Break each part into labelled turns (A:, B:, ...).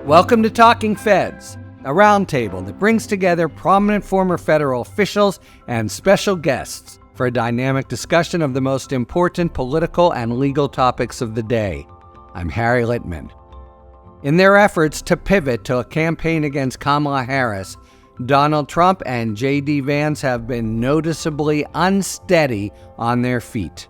A: Welcome to Talking Feds, a roundtable that brings together prominent former federal officials and special guests for a dynamic discussion of the most important political and legal topics of the day. I'm Harry Littman. In their efforts to pivot to a campaign against Kamala Harris, Donald Trump and J.D. Vance have been noticeably unsteady on their feet.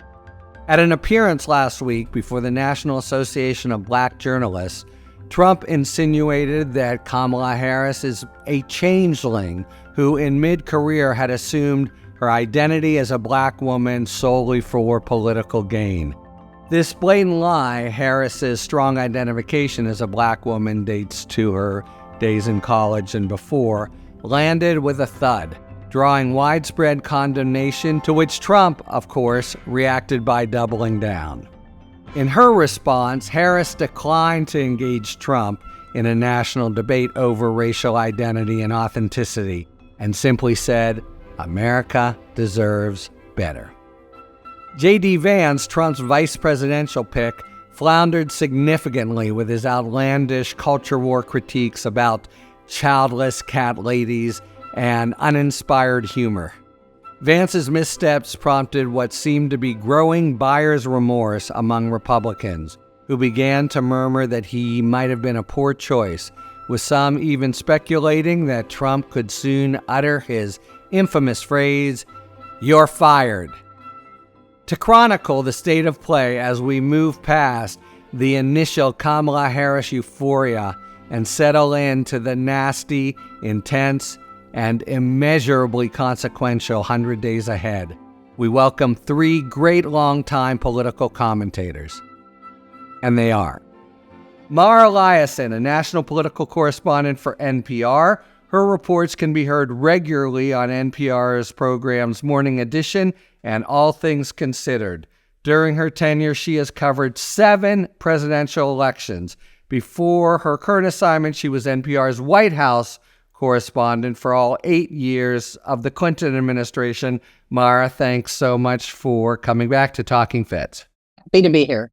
A: At an appearance last week before the National Association of Black Journalists, Trump insinuated that Kamala Harris is a changeling who in mid-career had assumed her identity as a black woman solely for political gain. This blatant lie, Harris's strong identification as a black woman dates to her days in college and before, landed with a thud, drawing widespread condemnation, to which Trump, of course, reacted by doubling down. In her response, Harris declined to engage Trump in a national debate over racial identity and authenticity, and simply said, "America deserves better." J.D. Vance, Trump's vice presidential pick, floundered significantly with his outlandish culture war critiques about childless cat ladies and uninspired humor. Vance's missteps prompted what seemed to be growing buyer's remorse among Republicans, who began to murmur that he might have been a poor choice, with some even speculating that Trump could soon utter his infamous phrase, "You're fired." To chronicle the state of play as we move past the initial Kamala Harris euphoria and settle into the nasty, intense, and immeasurably consequential 100 days ahead, we welcome three great longtime political commentators. And they are Mara Liasson, a national political correspondent for NPR. Her reports can be heard regularly on NPR's programs Morning Edition and All Things Considered. During her tenure, she has covered 7 presidential elections. Before her current assignment, she was NPR's White House correspondent for all 8 years of the Clinton administration. Mara, thanks so much for coming back to Talking Feds.
B: Happy to be here.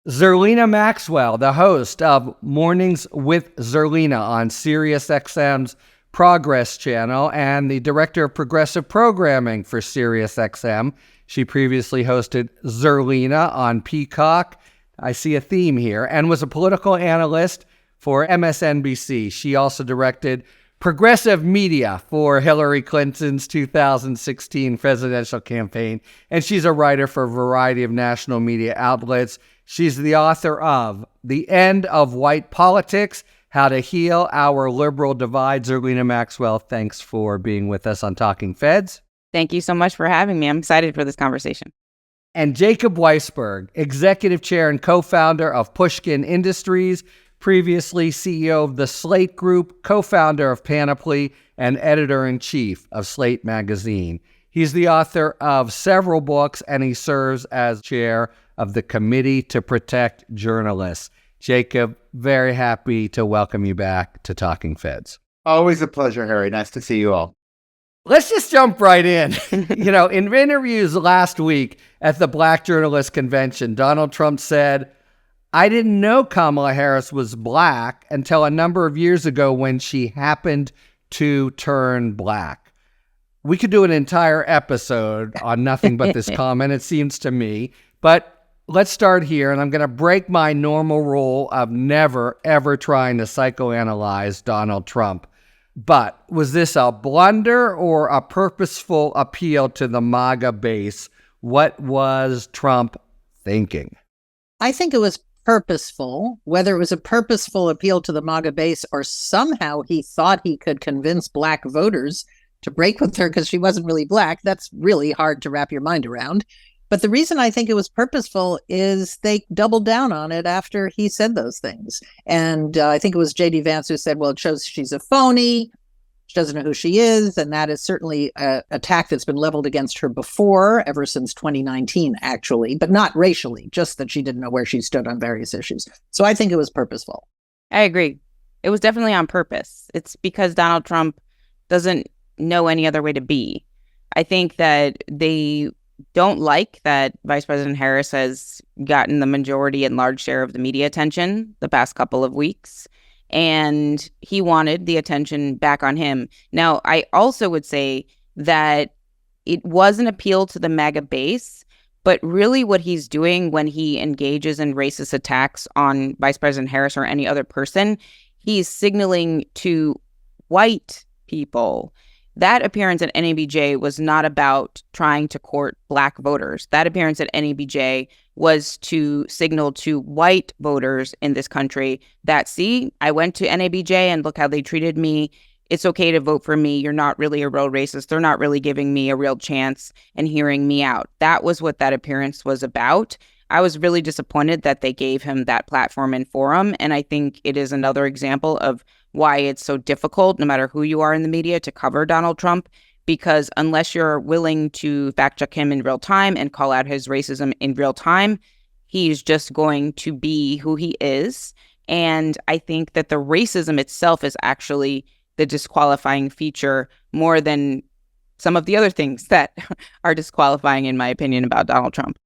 A: Zerlina Maxwell, the host of Mornings with Zerlina on SiriusXM's Progress channel and the director of progressive programming for SiriusXM. She previously hosted Zerlina on Peacock. I see a theme here, and was a political analyst for MSNBC. She also directed progressive media for Hillary Clinton's 2016 presidential campaign, and she's a writer for a variety of national media outlets. She's the author of The End of White Politics, How to Heal Our Liberal Divide. Zerlina Maxwell, thanks for being with us on Talking Feds.
C: Thank you so much for having me. I'm excited for this conversation.
A: And Jacob Weisberg, executive chair and co-founder of Pushkin Industries, previously CEO of the Slate Group, co-founder of Panoply, and editor-in-chief of Slate Magazine. He's the author of several books, and he serves as chair of the Committee to Protect Journalists. Jacob, very happy to welcome you back to Talking Feds.
D: Always a pleasure, Harry. Nice to see you all.
A: Let's just jump right in. In interviews last week at the Black Journalist Convention, Donald Trump said, "I didn't know Kamala Harris was black until a number of years ago when she happened to turn black." We could do an entire episode on nothing but this comment, it seems to me. But let's start here, and I'm going to break my normal rule of never, ever trying to psychoanalyze Donald Trump. But was this a blunder or a purposeful appeal to the MAGA base? What was Trump thinking?
B: I think it was purposeful. Whether it was a purposeful appeal to the MAGA base or somehow he thought he could convince black voters to break with her because she wasn't really black, that's really hard to wrap your mind around. But the reason I think it was purposeful is they doubled down on it after he said those things. And I think it was J.D. Vance who said, well, it shows she's a phony. She doesn't know who she is. And that is certainly an attack that's been leveled against her before, ever since 2019, actually, but not racially, just that she didn't know where she stood on various issues. So I think it was purposeful.
C: I agree. It was definitely on purpose. It's because Donald Trump doesn't know any other way to be. I think that they don't like that Vice President Harris has gotten the majority and large share of the media attention the past couple of weeks. and he wanted the attention back on him. Now, I also would say that it was an appeal to the MAGA base, but really what he's doing when he engages in racist attacks on Vice President Harris or any other person, he's signaling to white people. That appearance at NABJ was not about trying to court Black voters. That appearance at NABJ was to signal to white voters in this country that, see, I went to NABJ and look how they treated me. It's okay to vote for me. You're not really a real racist. They're not really giving me a real chance and hearing me out. That was what that appearance was about. I was really disappointed that they gave him that platform and forum. And I think it is another example of why it's so difficult, no matter who you are in the media, to cover Donald Trump, because unless you're willing to fact check him in real time and call out his racism in real time, he's just going to be who he is. And I think that the racism itself is actually the disqualifying feature more than some of the other things that are disqualifying, in my opinion, about Donald Trump.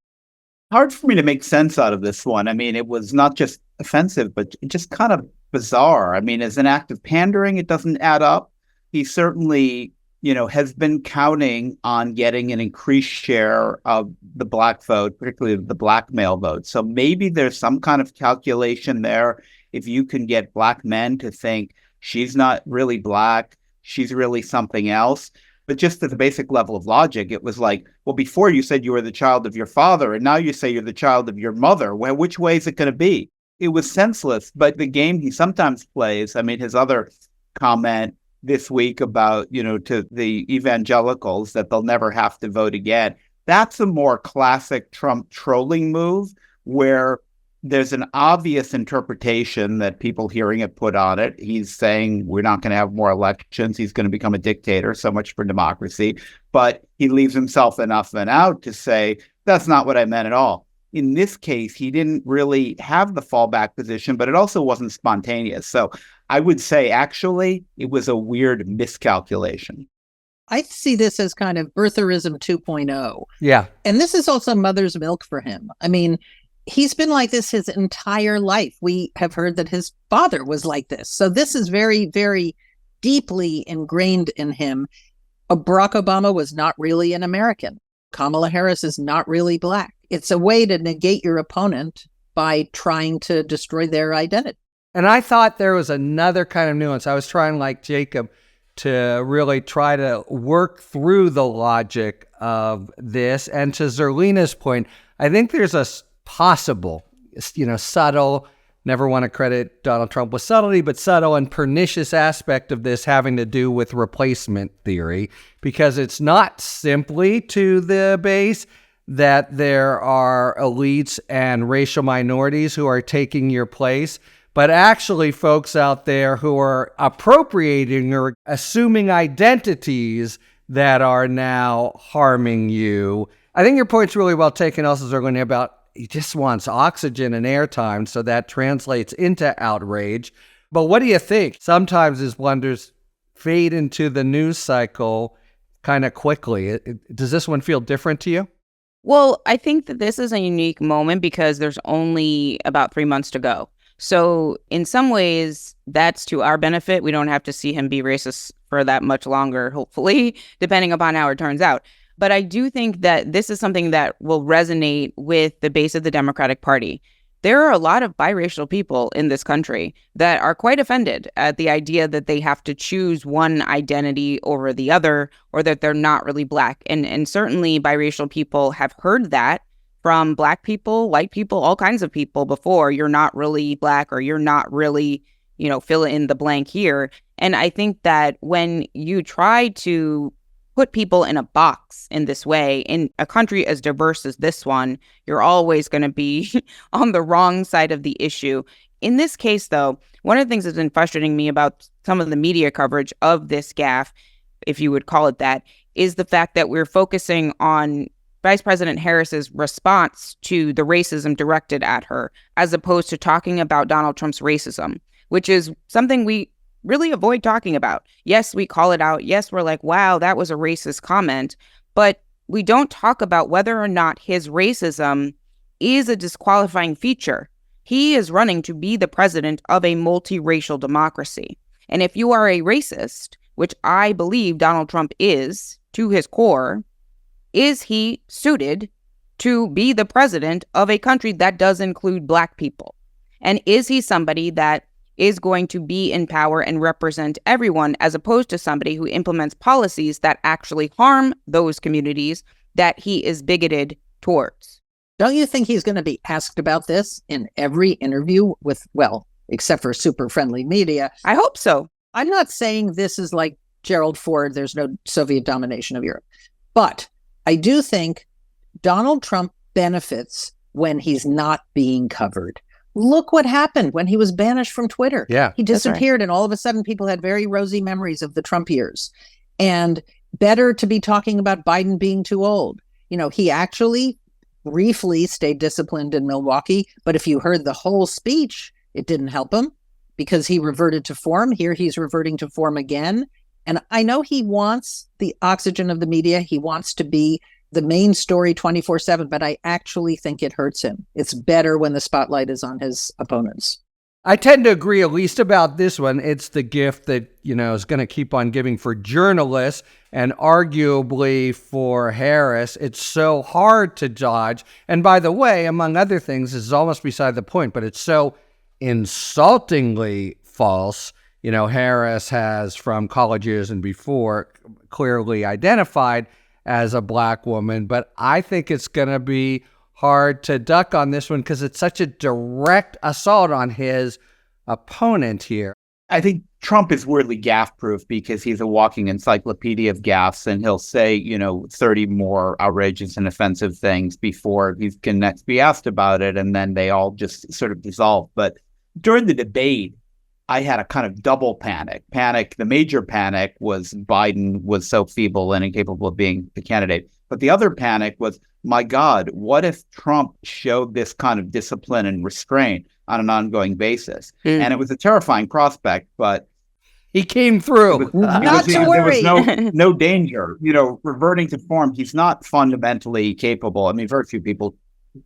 D: Hard for me to make sense out of this one. I mean, it was not just offensive, but just kind of bizarre. I mean, as an act of pandering, it doesn't add up. He certainly, has been counting on getting an increased share of the Black vote, particularly the Black male vote. So maybe there's some kind of calculation there. If you can get Black men to think she's not really Black, she's really something else. But just at the basic level of logic, it was like, well, before you said you were the child of your father, and now you say you're the child of your mother. Well, which way is it going to be? It was senseless. But the game he sometimes plays, I mean, his other comment this week about, to the evangelicals that they'll never have to vote again, that's a more classic Trump trolling move where there's an obvious interpretation that people hearing it put on it. He's saying we're not going to have more elections. He's going to become a dictator. So much for democracy. But he leaves himself enough and out to say, that's not what I meant at all. In this case, he didn't really have the fallback position, but it also wasn't spontaneous. So I would say, actually, it was a weird miscalculation.
B: I see this as kind of birtherism 2.0.
A: Yeah.
B: And this is also mother's milk for him. I mean, he's been like this his entire life. We have heard that his father was like this. So this is very, very deeply ingrained in him. Barack Obama was not really an American. Kamala Harris is not really Black. It's a way to negate your opponent by trying to destroy their identity.
A: And I thought there was another kind of nuance. I was trying, like Jacob, to really try to work through the logic of this. And to Zerlina's point, I think there's a possible, subtle, never want to credit Donald Trump with subtlety, but subtle and pernicious aspect of this having to do with replacement theory, because it's not simply to the base that there are elites and racial minorities who are taking your place, but actually folks out there who are appropriating or assuming identities that are now harming you. I think your point's really well taken also, Zerlina, about he just wants oxygen and airtime, so that translates into outrage. But what do you think? Sometimes his blunders fade into the news cycle kind of quickly. Does this one feel different to you?
C: Well, I think that this is a unique moment because there's only about 3 months to go. So in some ways, that's to our benefit. We don't have to see him be racist for that much longer, hopefully, depending upon how it turns out. But I do think that this is something that will resonate with the base of the Democratic Party. There are a lot of biracial people in this country that are quite offended at the idea that they have to choose one identity over the other, or that they're not really Black. And certainly biracial people have heard that from Black people, white people, all kinds of people before. You're not really Black, or you're not really, fill in the blank here. And I think that when you try to put people in a box in this way, in a country as diverse as this one, you're always going to be on the wrong side of the issue. In this case, though, one of the things that's been frustrating me about some of the media coverage of this gaffe, if you would call it that, is the fact that we're focusing on Vice President Harris's response to the racism directed at her, as opposed to talking about Donald Trump's racism, which is something we really avoid talking about. Yes, we call it out. Yes, we're like, wow, that was a racist comment. But we don't talk about whether or not his racism is a disqualifying feature. He is running to be the president of a multiracial democracy. And if you are a racist, which I believe Donald Trump is to his core, is he suited to be the president of a country that does include Black people? And is he somebody that is going to be in power and represent everyone, as opposed to somebody who implements policies that actually harm those communities that he is bigoted towards?
B: Don't you think he's going to be asked about this in every interview with, well, except for super friendly media?
C: I hope so.
B: I'm not saying this is like Gerald Ford, there's no Soviet domination of Europe. But I do think Donald Trump benefits when he's not being covered. Look what happened when he was banished from Twitter.
A: Yeah,
B: he disappeared, and all of a sudden people had very rosy memories of the Trump years. And better to be talking about Biden being too old. You know, he actually briefly stayed disciplined in Milwaukee, but if you heard the whole speech, it didn't help him because he reverted to form. Here he's reverting to form again. And I know he wants the oxygen of the media. He wants to be the main story 24/7, but I actually think it hurts him. It's better when the spotlight is on his opponents.
A: I tend to agree, at least about this one. It's the gift that, is going to keep on giving for journalists, and arguably for Harris. It's so hard to dodge. And by the way, among other things, this is almost beside the point, but it's so insultingly false. Harris has, from college years and before, clearly identified as a Black woman, but I think it's going to be hard to duck on this one because it's such a direct assault on his opponent here.
D: I think Trump is weirdly gaffe-proof because he's a walking encyclopedia of gaffes, and he'll say, 30 more outrageous and offensive things before he can next be asked about it, and then they all just sort of dissolve. But during the debate, I had a kind of double panic. The major panic was Biden was so feeble and incapable of being the candidate. But the other panic was, my God, what if Trump showed this kind of discipline and restraint on an ongoing basis? And it was a terrifying prospect, but
A: he came through.
B: Not to worry.
D: There was no danger. Reverting to form, he's not fundamentally capable. I mean, very few people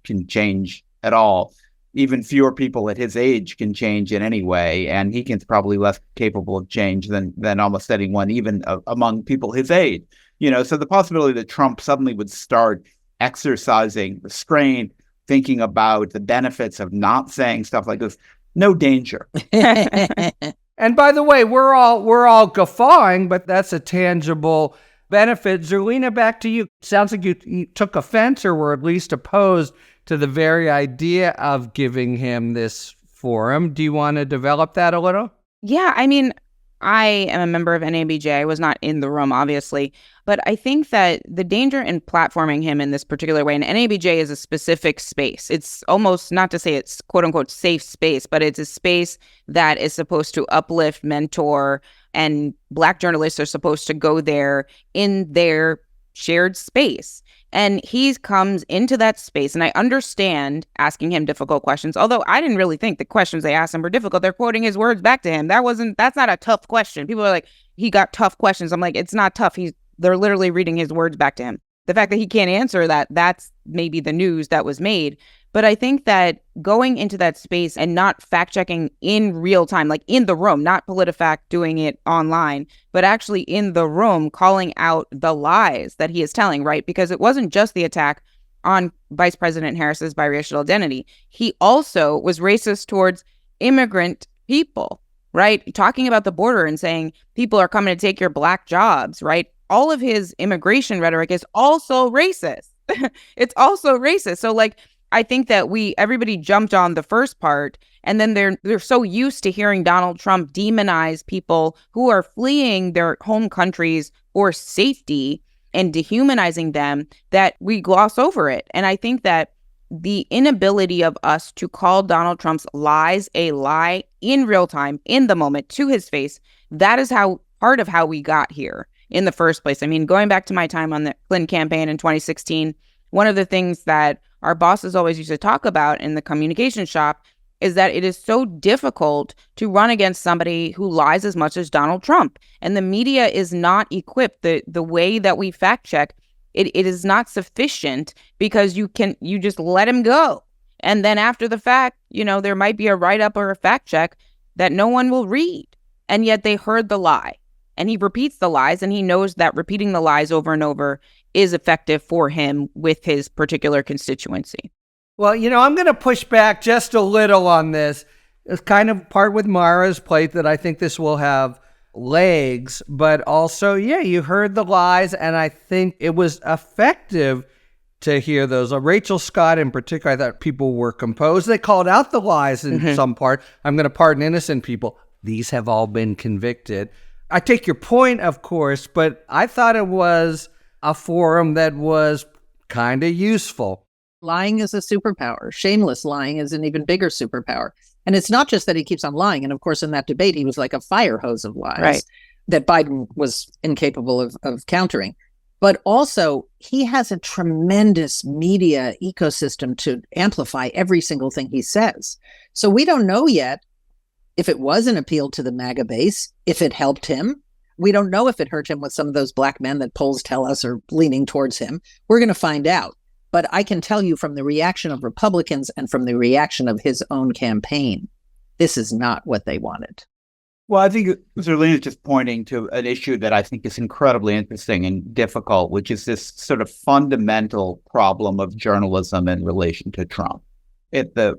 D: can change at all. Even fewer people at his age can change in any way, and he can probably less capable of change than almost anyone, even among people his age. So the possibility that Trump suddenly would start exercising restraint, thinking about the benefits of not saying stuff like this, no danger.
A: And by the way, we're all guffawing, but that's a tangible benefit. Zerlina, back to you. Sounds like you took offense or were at least opposed to the very idea of giving him this forum. Do you want to develop that a little?
C: Yeah, I mean, I am a member of NABJ. I was not in the room, obviously, but I think that the danger in platforming him in this particular way, and NABJ is a specific space. It's almost, not to say it's quote unquote safe space, but it's a space that is supposed to uplift, mentor, and Black journalists are supposed to go there in their shared space. And he comes into that space, and I understand asking him difficult questions, although I didn't really think the questions they asked him were difficult. They're quoting his words back to him. That's not a tough question. People are like, he got tough questions. I'm like, it's not tough. They're literally reading his words back to him. The fact that he can't answer that's maybe the news that was made. But I think that going into that space and not fact-checking in real time, like in the room, not PolitiFact doing it online, but actually in the room calling out the lies that he is telling, right? Because it wasn't just the attack on Vice President Harris's biracial identity. He also was racist towards immigrant people, right? Talking about the border and saying people are coming to take your Black jobs, right? All of his immigration rhetoric is also racist. It's also racist. So I think that everybody jumped on the first part, and then they're so used to hearing Donald Trump demonize people who are fleeing their home countries for safety and dehumanizing them that we gloss over it. And I think that the inability of us to call Donald Trump's lies a lie in real time, in the moment, to his face, that is part of how we got here in the first place. I mean, going back to my time on the Clinton campaign in 2016, one of the things that our bosses always used to talk about in the communication shop is that it is so difficult to run against somebody who lies as much as Donald Trump. And the media is not equipped. The way that we fact check, it is not sufficient because you just let him go. And then after the fact, there might be a write-up or a fact check that no one will read. And yet they heard the lie. And he repeats the lies, and he knows that repeating the lies over and over is effective for him with his particular constituency.
A: Well, I'm going to push back just a little on this. It's kind of part with Mara's plate that I think this will have legs, but also, you heard the lies, and I think it was effective to hear those. Rachel Scott in particular, I thought people were composed. They called out the lies in some part. I'm going to pardon innocent people. These have all been convicted. I take your point, of course, but I thought it was a forum that was kind of useful.
B: Lying is a superpower. Shameless lying is an even bigger superpower. And it's not just that he keeps on lying. And of course, in that debate, he was like a fire hose of lies that Biden was incapable of countering. But also, he has a tremendous media ecosystem to amplify every single thing he says. So we don't know yet if it was an appeal to the MAGA base, if it helped him. We don't know if it hurt him with some of those black men that polls tell us are leaning towards him. We're going to find out. But I can tell you from the reaction of Republicans and from the reaction of his own campaign, this is not what they wanted.
D: Well, I think Zerlina is just pointing to an issue that I think is incredibly interesting and difficult, which is this sort of fundamental problem of journalism in relation to Trump. At the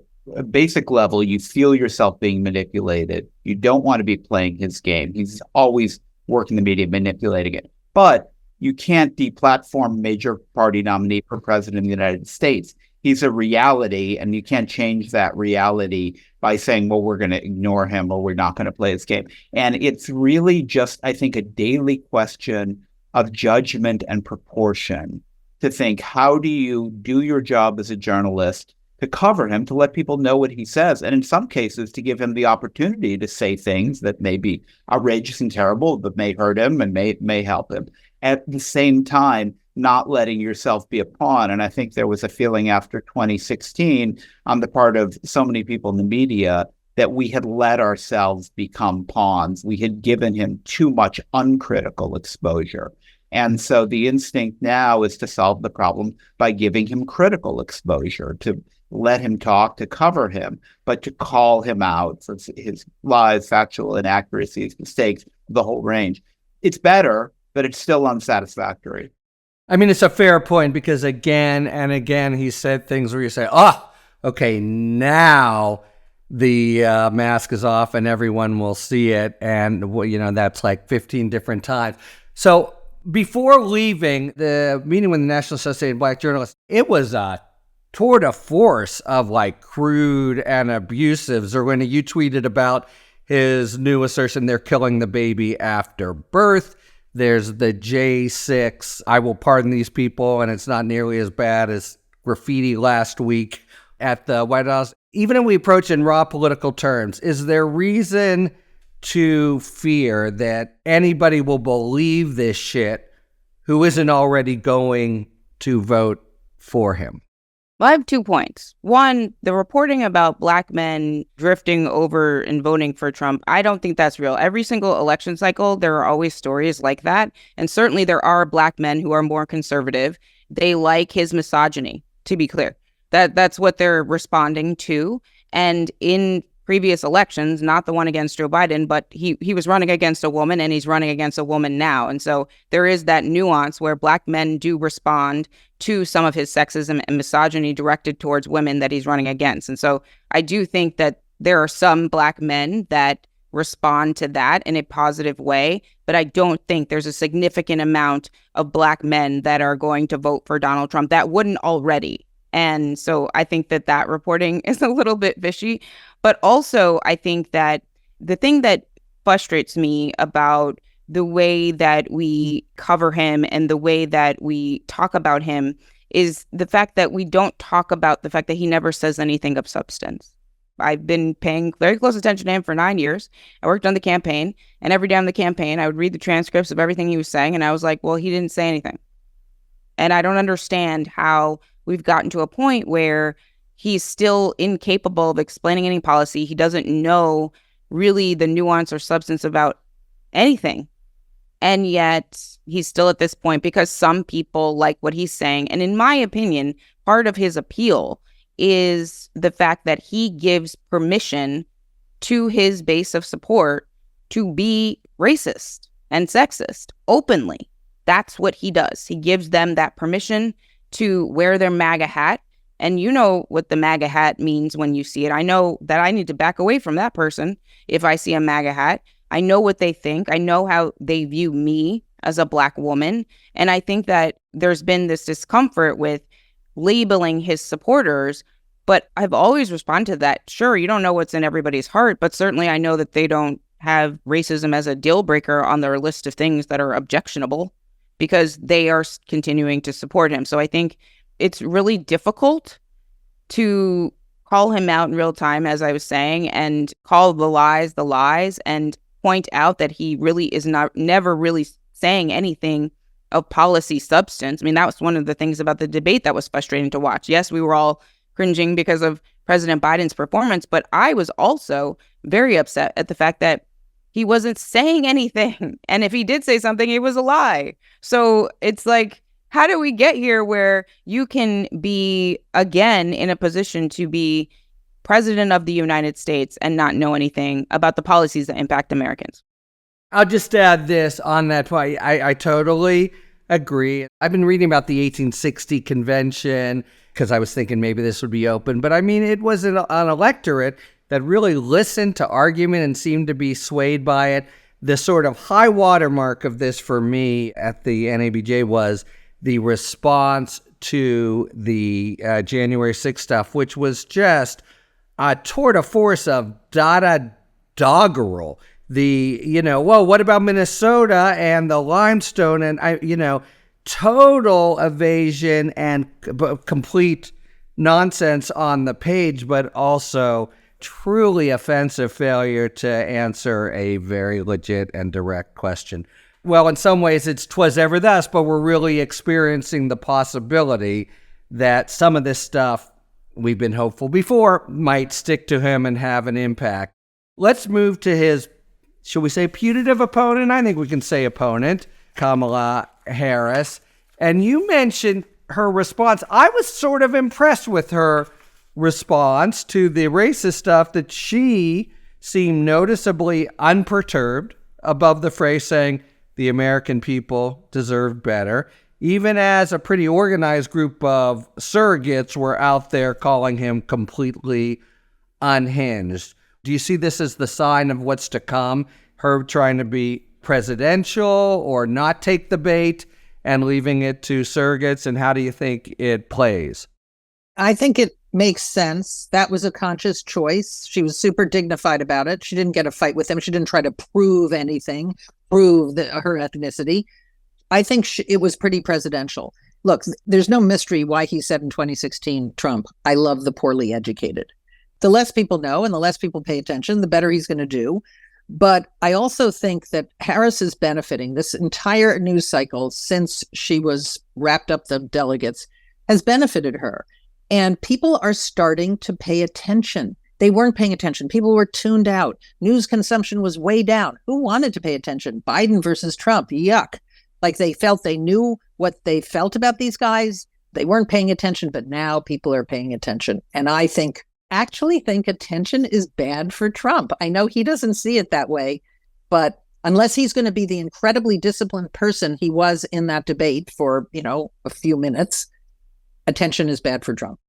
D: basic level, you feel yourself being manipulated. You don't want to be playing his game. He's always working the media, manipulating it. But you can't deplatform major party nominee for president of the United States. He's a reality, and you can't change that reality by saying, well, we're going to ignore him or we're not going to play his game. And it's really just, I think, a daily question of judgment and proportion to think, how do you do your job as a journalist to cover him, to let people know what he says, and in some cases to give him the opportunity to say things that may be outrageous and terrible, but may hurt him and may help him. At the same time, not letting yourself be a pawn. And I think there was a feeling after 2016 on the part of so many people in the media that we had let ourselves become pawns. We had given him too much uncritical exposure. And so the instinct now is to solve the problem by giving him critical exposure, to let him talk, to cover him, but to call him out for his lies, factual inaccuracies, mistakes, the whole range. It's better, but it's still unsatisfactory.
A: I mean, it's a fair point because again and again, he said things where you say, okay, now the mask is off and everyone will see it. And, that's like 15 different times. So before leaving the meeting with the National Association of Black Journalists, it was a tour de force of like crude and abusive. Zerlina, you tweeted about his new assertion they're killing the baby after birth. There's the J6, I will pardon these people, and it's not nearly as bad as graffiti last week at the White House. Even if we approach in raw political terms, is there reason to fear that anybody will believe this shit who isn't already going to vote for him?
C: Well, I have 2 points. One, the reporting about black men drifting over and voting for Trump, I don't think that's real. Every single election cycle, there are always stories like that. And certainly there are black men who are more conservative. They like his misogyny, to be clear. That's what they're responding to. And in previous elections, not the one against Joe Biden, but he was running against a woman and he's running against a woman now. And so there is that nuance where black men do respond to some of his sexism and misogyny directed towards women that he's running against. And so I do think that there are some black men that respond to that in a positive way, but I don't think there's a significant amount of black men that are going to vote for Donald Trump that wouldn't already. And so I think that reporting is a little bit fishy. But also, I think that the thing that frustrates me about the way that we cover him and the way that we talk about him is the fact that we don't talk about the fact that he never says anything of substance. I've been paying very close attention to him for 9 years. I worked on the campaign, and every day on the campaign, I would read the transcripts of everything he was saying, and I was like, well, he didn't say anything. And I don't understand how we've gotten to a point where he's still incapable of explaining any policy. He doesn't know really the nuance or substance about anything. And yet he's still at this point because some people like what he's saying. And in my opinion, part of his appeal is the fact that he gives permission to his base of support to be racist and sexist openly. That's what he does. He gives them that permission to wear their MAGA hat. And you know what the MAGA hat means when you see it. I know that I need to back away from that person if I see a MAGA hat. I know what they think. I know how they view me as a Black woman. And I think that there's been this discomfort with labeling his supporters, but I've always responded to that. Sure, you don't know what's in everybody's heart, but certainly I know that they don't have racism as a deal breaker on their list of things that are objectionable because they are continuing to support him. So I think it's really difficult to call him out in real time, as I was saying, and call the lies, and point out that he really is never really saying anything of policy substance. I mean, that was one of the things about the debate that was frustrating to watch. Yes, we were all cringing because of President Biden's performance, but I was also very upset at the fact that he wasn't saying anything. And if he did say something, it was a lie. So it's like, how do we get here where you can be, again, in a position to be president of the United States and not know anything about the policies that impact Americans?
A: I'll just add this on that point. I totally agree. I've been reading about the 1860 convention because I was thinking maybe this would be open. But I mean, it was an electorate that really listened to argument and seemed to be swayed by it. The sort of high watermark of this for me at the NABJ was the response to the January 6th stuff, which was just a tour de force of doggerel. Well, what about Minnesota and the limestone and, total evasion and complete nonsense on the page, but also truly offensive failure to answer a very legit and direct question. Well, in some ways, it's 'twas ever thus, but we're really experiencing the possibility that some of this stuff we've been hopeful before might stick to him and have an impact. Let's move to his, should we say putative opponent? I think we can say opponent, Kamala Harris. And you mentioned her response. I was sort of impressed with her response to the racist stuff, that she seemed noticeably unperturbed above the phrase saying the American people deserve better, even as a pretty organized group of surrogates were out there calling him completely unhinged. Do you see this as the sign of what's to come? Her trying to be presidential or not take the bait and leaving it to surrogates? And how do you think it plays?
B: I think it makes sense. That was a conscious choice. She was super dignified about it. She didn't get a fight with him. She didn't try to prove anything, her ethnicity. I think it was pretty presidential. Look, there's no mystery why he said in 2016, Trump, I love the poorly educated. The less people know and the less people pay attention, the better he's going to do. But I also think that Harris is benefiting. This entire news cycle since she was wrapped up the delegates has benefited her. And people are starting to pay attention. They weren't paying attention. People were tuned out. News consumption was way down. Who wanted to pay attention? Biden versus Trump. Yuck. Like they knew what they felt about these guys. They weren't paying attention, but now people are paying attention. And I actually think attention is bad for Trump. I know he doesn't see it that way, but unless he's going to be the incredibly disciplined person he was in that debate for, a few minutes, attention is bad for Trump.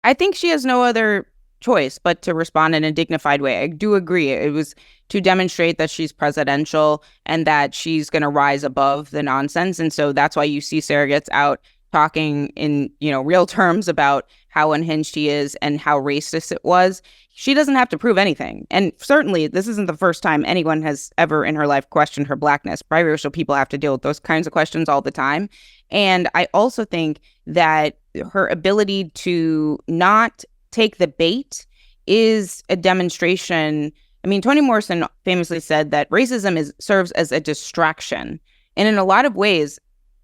C: I think she has no other choice but to respond in a dignified way. I do agree. It was to demonstrate that she's presidential and that she's going to rise above the nonsense. And so that's why you see surrogates out talking in, real terms about how unhinged he is and how racist it was. She doesn't have to prove anything. And certainly this isn't the first time anyone has ever in her life questioned her Blackness. Biracial people have to deal with those kinds of questions all the time. And I also think that her ability to not take the bait is a demonstration. I mean, Toni Morrison famously said that racism serves as a distraction. And in a lot of ways,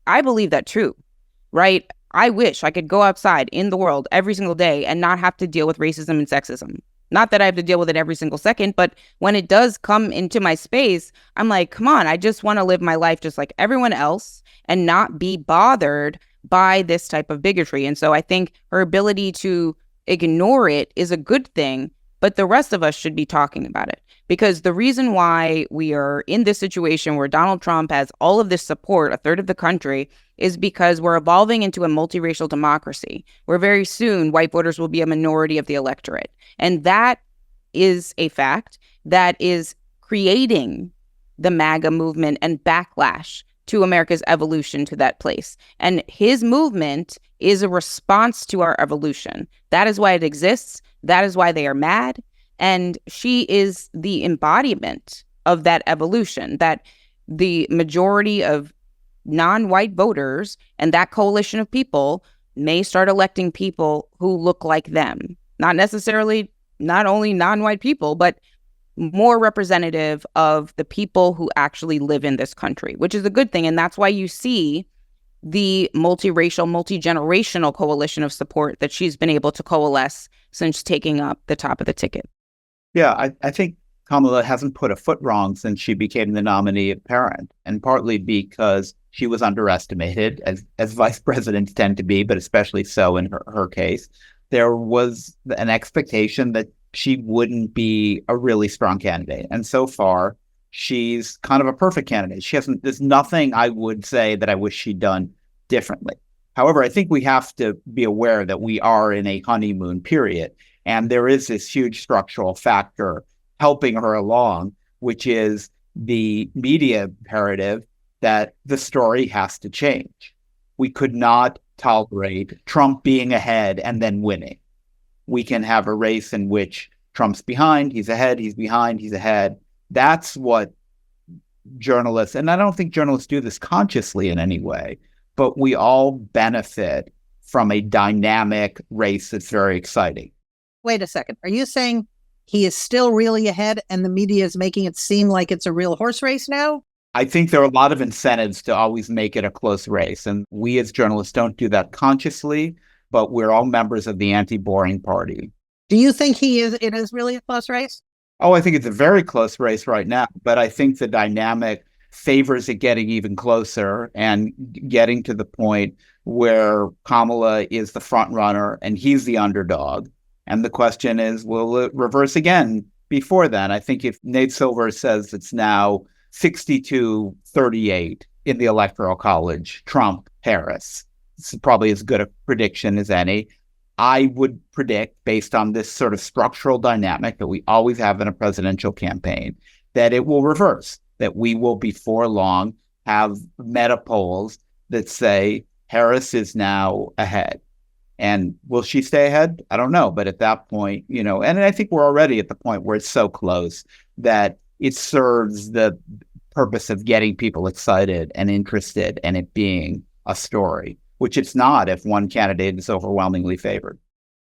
C: I believe that too, right? I wish I could go outside in the world every single day and not have to deal with racism and sexism. Not that I have to deal with it every single second, but when it does come into my space, I'm like, come on, I just want to live my life just like everyone else and not be bothered by this type of bigotry. And so I think her ability to ignore it is a good thing, but the rest of us should be talking about it. Because the reason why we are in this situation where Donald Trump has all of this support, a third of the country, is because we're evolving into a multiracial democracy where very soon white voters will be a minority of the electorate. And that is a fact that is creating the MAGA movement and backlash to America's evolution to that place. And his movement is a response to our evolution. That is why it exists. That is why they are mad. And she is the embodiment of that evolution, that the majority of non-white voters and that coalition of people may start electing people who look like them. Not necessarily, not only non-white people, but more representative of the people who actually live in this country, which is a good thing. And that's why you see the multiracial, multi-generational coalition of support that she's been able to coalesce since taking up the top of the ticket.
D: Yeah, I think Kamala hasn't put a foot wrong since she became the nominee apparent, and partly because she was underestimated, as vice presidents tend to be, but especially so in her case. There was an expectation that she wouldn't be a really strong candidate. And so far, she's kind of a perfect candidate. There's nothing I would say that I wish she'd done differently. However, I think we have to be aware that we are in a honeymoon period. And there is this huge structural factor helping her along, which is the media imperative that the story has to change. We could not tolerate Trump being ahead and then winning. We can have a race in which Trump's behind, he's ahead, he's behind, he's ahead. That's what journalists, and I don't think journalists do this consciously in any way, but we all benefit from a dynamic race that's very exciting.
B: Wait a second. Are you saying he is still really ahead and the media is making it seem like it's a real horse race now?
D: I think there are a lot of incentives to always make it a close race. And we as journalists don't do that consciously, but we're all members of the anti-boring party.
B: Do you think it is really a close race?
D: Oh, I think it's a very close race right now, but I think the dynamic favors it getting even closer and getting to the point where Kamala is the front runner and he's the underdog. And the question is, will it reverse again before then? I think if Nate Silver says it's now 62-38 in the Electoral College, Trump, Harris, it's probably as good a prediction as any. I would predict, based on this sort of structural dynamic that we always have in a presidential campaign, that it will reverse, that we will before long have meta polls that say Harris is now ahead. And will she stay ahead? I don't know. But at that point, and I think we're already at the point where it's so close that it serves the purpose of getting people excited and interested and it being a story, which it's not if one candidate is overwhelmingly favored.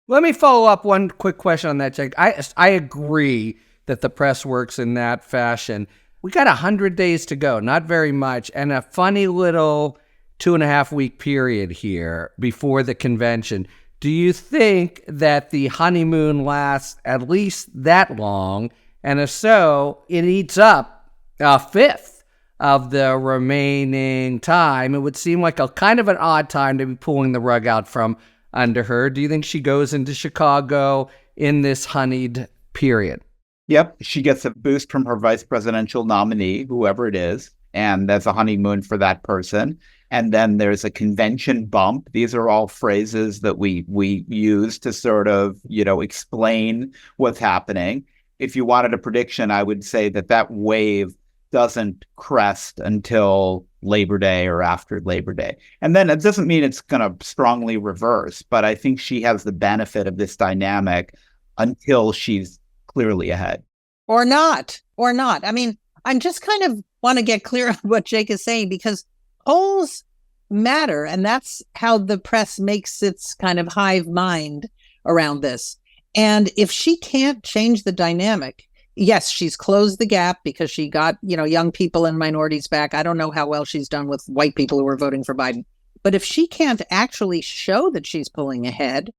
A: Let me follow up one quick question on that, Jake. I agree that the press works in that fashion. We got 100 days to go, not very much, and a funny little 2.5-week period here before the convention. Do you think that the honeymoon lasts at least that long? And if so, it eats up a fifth of the remaining time. It would seem like a kind of an odd time to be pulling the rug out from under her. Do you think she goes into Chicago in this honeyed period?
D: Yep. She gets a boost from her vice presidential nominee, whoever it is, and there's a honeymoon for that person. And then there's a convention bump. These are all phrases that we use to sort of, explain what's happening. If you wanted a prediction, I would say that wave doesn't crest until Labor Day or after Labor Day. And then it doesn't mean it's going to strongly reverse, but I think she has the benefit of this dynamic until she's clearly ahead.
B: Or not. I mean, I'm just kind of want to get clear on what Jake is saying, because polls matter, and that's how the press makes its kind of hive mind around this. And if she can't change the dynamic, yes, she's closed the gap because she got, young people and minorities back. I don't know how well she's done with white people who are voting for Biden. But if she can't actually show that she's pulling ahead,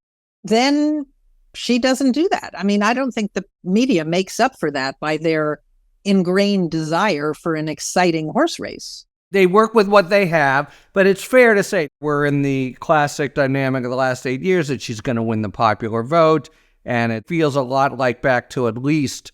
B: then she doesn't do that. I mean, I don't think the media makes up for that by their ingrained desire for an exciting horse race.
A: They work with what they have, but it's fair to say we're in the classic dynamic of the last 8 years that she's going to win the popular vote, and it feels a lot like back to at least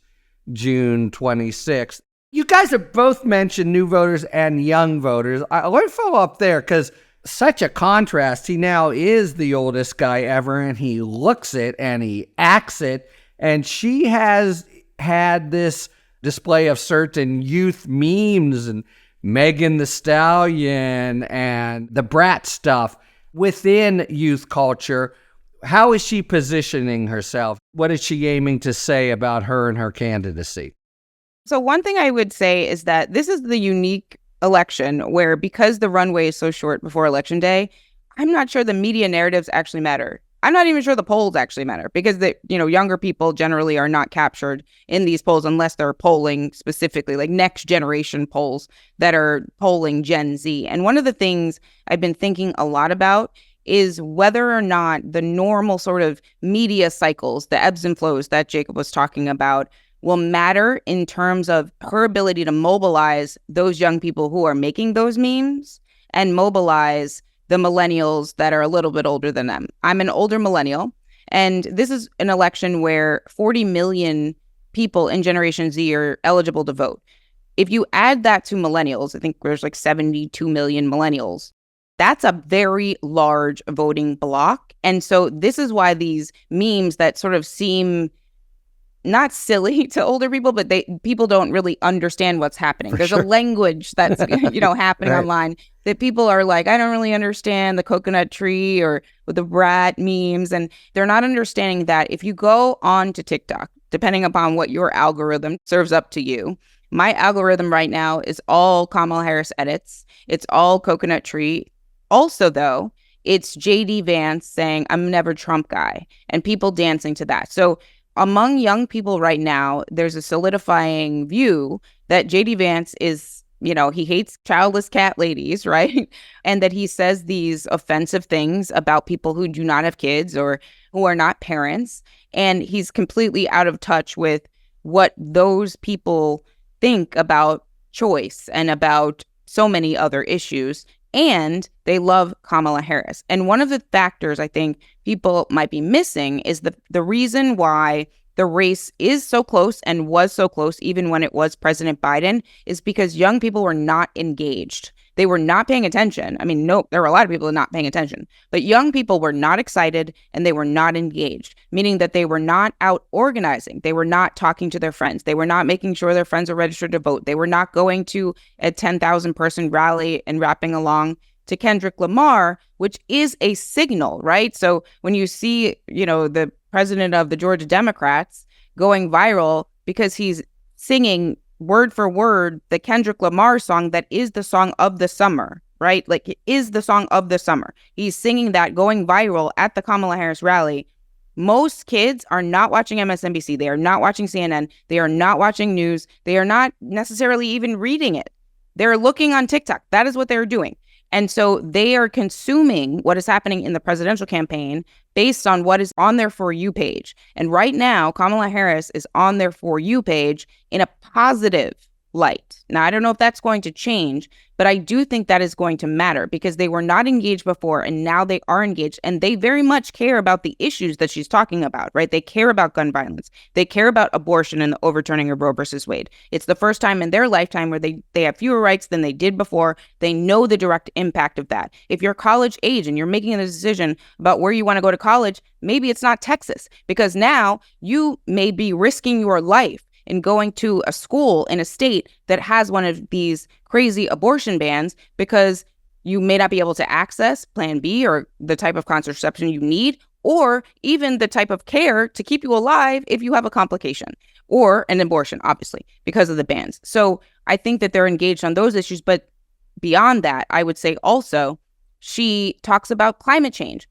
A: June 26th. You guys have both mentioned new voters and young voters. I want to follow up there because such a contrast. He now is the oldest guy ever, and he looks it and he acts it, and she has had this display of certain youth memes and Megan the Stallion and the brat stuff within youth culture. How is she positioning herself? What is she aiming to say about her and her candidacy?
C: So one thing I would say is that this is the unique election where, because the runway is so short before Election Day, I'm not sure the media narratives actually matter. I'm not even sure the polls actually matter because younger people generally are not captured in these polls unless they're polling specifically like next generation polls that are polling Gen Z. And one of the things I've been thinking a lot about is whether or not the normal sort of media cycles, the ebbs and flows that Jacob was talking about, will matter in terms of her ability to mobilize those young people who are making those memes and mobilize the millennials that are a little bit older than them. I'm an older millennial, and this is an election where 40 million people in Generation Z are eligible to vote. If you add that to millennials, I think there's like 72 million millennials. That's a very large voting block. And so this is why these memes that sort of seem not silly to older people, but people don't really understand what's happening. There's a language that's happening
A: right.
C: online that people are like, I don't really understand the coconut tree or with the brat memes. And they're not understanding that if you go on to TikTok, depending upon what your algorithm serves up to you, my algorithm right now is all Kamala Harris edits. It's all coconut tree. Also, though, it's JD Vance saying, I'm never Trump guy, and people dancing to that. So among young people right now, there's a solidifying view that JD Vance is, he hates childless cat ladies, right? And that he says these offensive things about people who do not have kids or who are not parents. And he's completely out of touch with what those people think about choice and about so many other issues. And they love Kamala Harris. And one of the factors I think people might be missing is the reason why the race is so close and was so close even when it was President Biden is because young people were not engaged. They were not paying attention. I mean, no, there were a lot of people not paying attention, but young people were not excited and they were not engaged, meaning that they were not out organizing. They were not talking to their friends. They were not making sure their friends are registered to vote. They were not going to a 10,000 person rally and rapping along to Kendrick Lamar, which is a signal, right? So when you see, the president of the Georgia Democrats going viral because he's singing word for word the Kendrick Lamar song that is the song of the summer, right? Like, it is the song of the summer. He's singing that, going viral at the Kamala Harris rally. Most kids are not watching MSNBC. They are not watching CNN. They are not watching news. They are not necessarily even reading it. They're looking on TikTok. That is what they're doing. And so they are consuming what is happening in the presidential campaign based on what is on their For You page. And right now, Kamala Harris is on their For You page in a positive light. Now, I don't know if that's going to change, but I do think that is going to matter because they were not engaged before and now they are engaged, and they very much care about the issues that she's talking about, right? They care about gun violence. They care about abortion and the overturning of Roe versus Wade. It's the first time in their lifetime where they have fewer rights than they did before. They know the direct impact of that. If you're college age and you're making a decision about where you want to go to college, maybe it's not Texas, because now you may be risking your life in going to a school in a state that has one of these crazy abortion bans because you may not be able to access Plan B or the type of contraception you need, or even the type of care to keep you alive if you have a complication or an abortion, obviously, because of the bans. So I think that they're engaged on those issues. But beyond that, I would say also, she talks about climate change.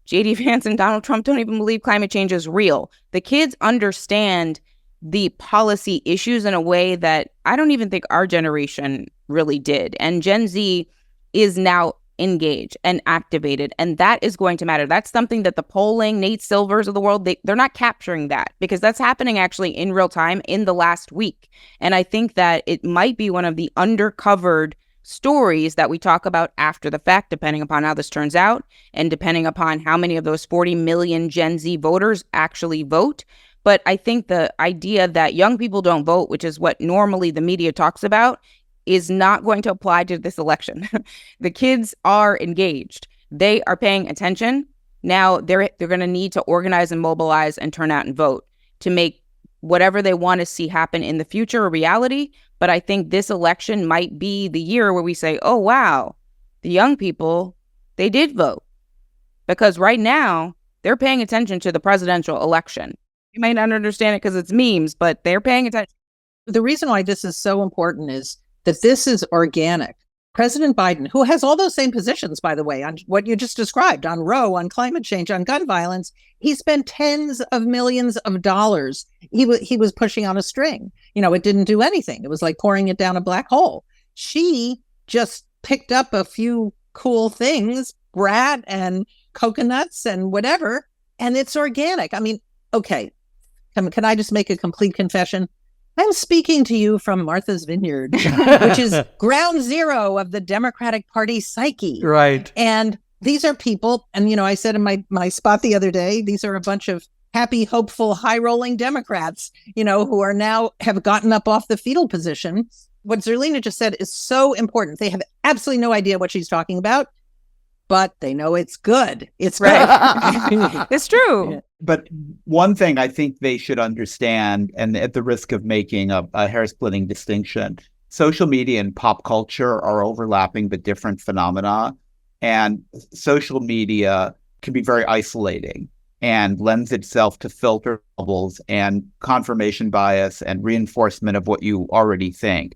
C: JD Vance and Donald Trump don't even believe climate change is real. The kids understand the policy issues in a way that I don't even think our generation really did. And Gen Z is now engaged and activated, and that is going to matter. That's something that the polling, Nate Silvers of the world, they're not capturing that because that's happening actually in real time in the last week. And I think that it might be one of the undercovered stories that we talk about after the fact, depending upon how this turns out, and depending upon how many of those 40 million Gen Z voters actually vote. But I think the idea that young people don't vote, which is what normally the media talks about, is not going to apply to this election. The kids are engaged. They are paying attention. Now they're going to need to organize and mobilize and turn out and vote to make whatever they want to see happen in the future a reality. But I think this election might be the year where we say, oh, wow, the young people, they did vote. Because right now, they're paying attention to the presidential election. You might not understand it because it's memes, but they're paying attention.
B: The reason why this is so important is that this is organic. President Biden, who has all those same positions, by the way, on what you just described, on Roe, on climate change, on gun violence, he spent tens of millions of dollars. He was pushing on a string. It didn't do anything. It was like pouring it down a black hole. She just picked up a few cool things, brat and coconuts and whatever, and it's organic. I mean, okay, can I just make a complete confession? I'm speaking to you from Martha's Vineyard, which is ground zero of the Democratic Party psyche.
A: Right.
B: And these are people, and, I said in my spot the other day, these are a bunch of happy, hopeful, high-rolling Democrats, who are now have gotten up off the fetal position. What Zerlina just said is so important. They have absolutely no idea what she's talking about, but they know it's good. It's
C: right. It's true.
B: Yeah.
D: But one thing I think they should understand, and at the risk of making a hair-splitting distinction, social media and pop culture are overlapping but different phenomena. And social media can be very isolating and lends itself to filter bubbles and confirmation bias and reinforcement of what you already think.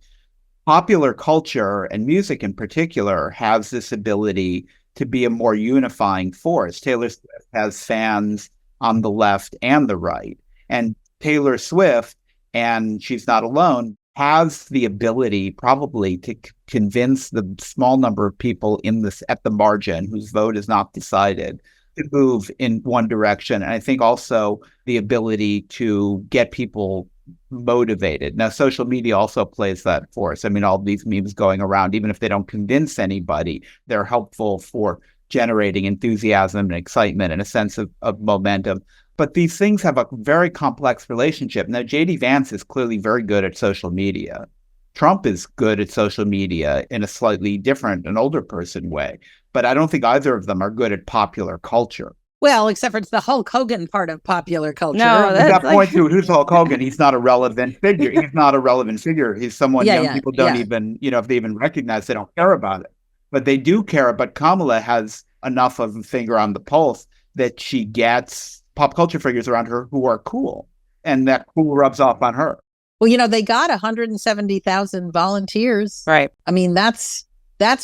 D: Popular culture, and music in particular, has this ability to be a more unifying force. Taylor Swift has fans on the left and the right. And Taylor Swift, and she's not alone, has the ability probably to convince the small number of people at the margin whose vote is not decided to move in one direction. And I think also the ability to get people motivated. Now, social media also plays that for us. I mean, all these memes going around, even if they don't convince anybody, they're helpful for generating enthusiasm and excitement and a sense of momentum. But these things have a very complex relationship. Now, J.D. Vance is clearly very good at social media. Trump is good at social media in a slightly different, an older person way. But I don't think either of them are good at popular culture.
B: Well, except for it's the Hulk Hogan part of popular culture.
C: No,
D: that point to who's Hulk Hogan? He's not a relevant figure. He's not a relevant figure. He's someone young people don't even, if they even recognize, they don't care about it. But they do care. But Kamala has enough of a finger on the pulse that she gets pop culture figures around her who are cool. And that cool rubs off on her.
B: Well, they got 170,000 volunteers.
C: Right.
B: I mean, that's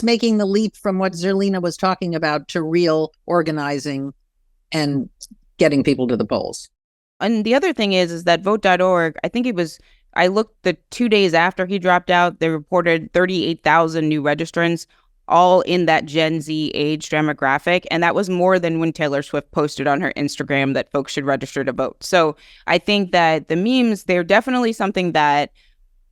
B: making the leap from what Zerlina was talking about to real organizing and getting people to the polls.
C: And the other thing is that vote.org, I looked the 2 days after he dropped out, they reported 38,000 new registrants, all in that Gen Z age demographic. And that was more than when Taylor Swift posted on her Instagram that folks should register to vote. So I think that the memes, they're definitely something that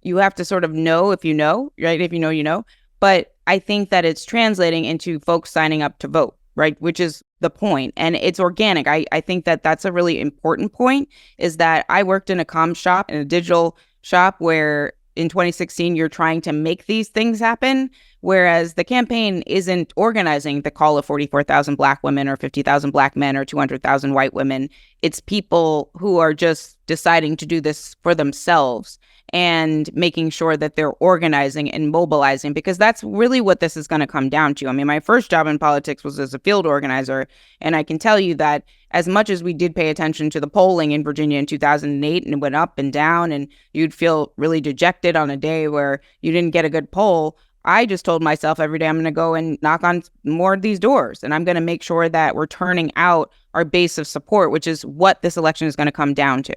C: you have to sort of know if you know, right? If you know, you know. But I think that it's translating into folks signing up to vote, right? Which is the point. And it's organic. I think that that's a really important point, is that I worked in a comm shop, in a digital shop, where in 2016, you're trying to make these things happen, whereas the campaign isn't organizing the call of 44,000 Black women or 50,000 Black men or 200,000 white women. It's people who are just deciding to do this for themselves and making sure that they're organizing and mobilizing, because that's really what this is going to come down to. I mean, my first job in politics was as a field organizer, and I can tell you that as much as we did pay attention to the polling in Virginia in 2008, and it went up and down, and you'd feel really dejected on a day where you didn't get a good poll, I just told myself every day I'm going to go and knock on more of these doors, and I'm going to make sure that we're turning out our base of support, which is what this election is going to come down to.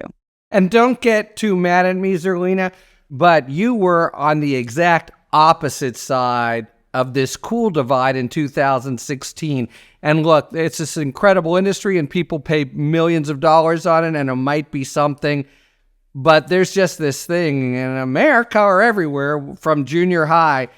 A: And don't get too mad at me, Zerlina, but you were on the exact opposite side of this cool divide in 2016. And look, it's this incredible industry and people pay millions of dollars on it, and it might be something. But there's just this thing in America or everywhere from junior high.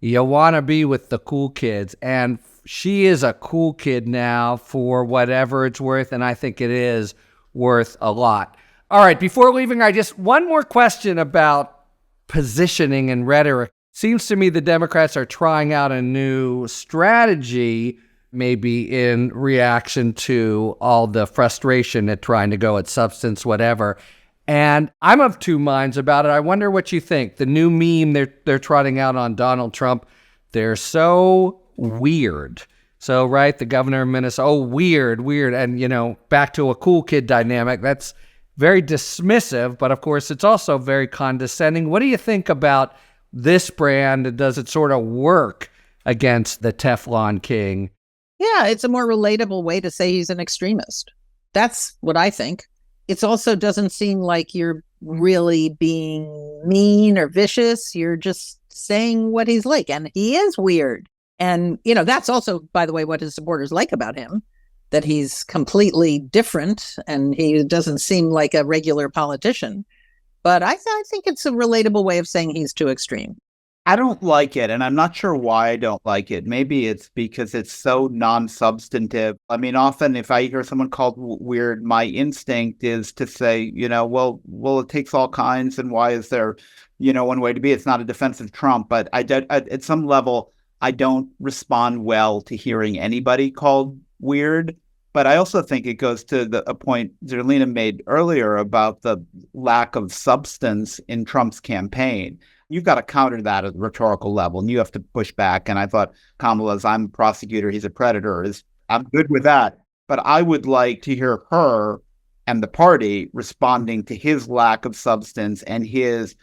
A: You want to be with the cool kids. And she is a cool kid now for whatever it's worth. And I think it is worth a lot. All right, before leaving, I just one more question about positioning and rhetoric. Seems to me the Democrats are trying out a new strategy, maybe in reaction to all the frustration at trying to go at substance, whatever. And I'm of two minds about it. I wonder what you think. The new meme they're trotting out on Donald Trump, they're so weird. So, right, the governor of Minnesota, oh, weird. And, back to a cool kid dynamic. That's very dismissive, but of course, it's also very condescending. What do you think about this brand? Does it sort of work against the Teflon King?
B: Yeah, it's a more relatable way to say he's an extremist. That's what I think. It also doesn't seem like you're really being mean or vicious. You're just saying what he's like. And he is weird. And, that's also, by the way, what his supporters like about him, that he's completely different and he doesn't seem like a regular politician. But I think it's a relatable way of saying he's too extreme.
D: I don't like it, and I'm not sure why I don't like it. Maybe it's because it's so non-substantive. I mean, often if I hear someone called weird, my instinct is to say, well, it takes all kinds, and why is there, one way to be? It's not a defense of Trump, but at some level, I don't respond well to hearing anybody called weird. But I also think it goes to a point Zerlina made earlier about the lack of substance in Trump's campaign. You've got to counter that at the rhetorical level, and you have to push back. And I thought Kamala's, I'm a prosecutor, he's a predator, I'm good with that. But I would like to hear her and the party responding to his lack of substance and his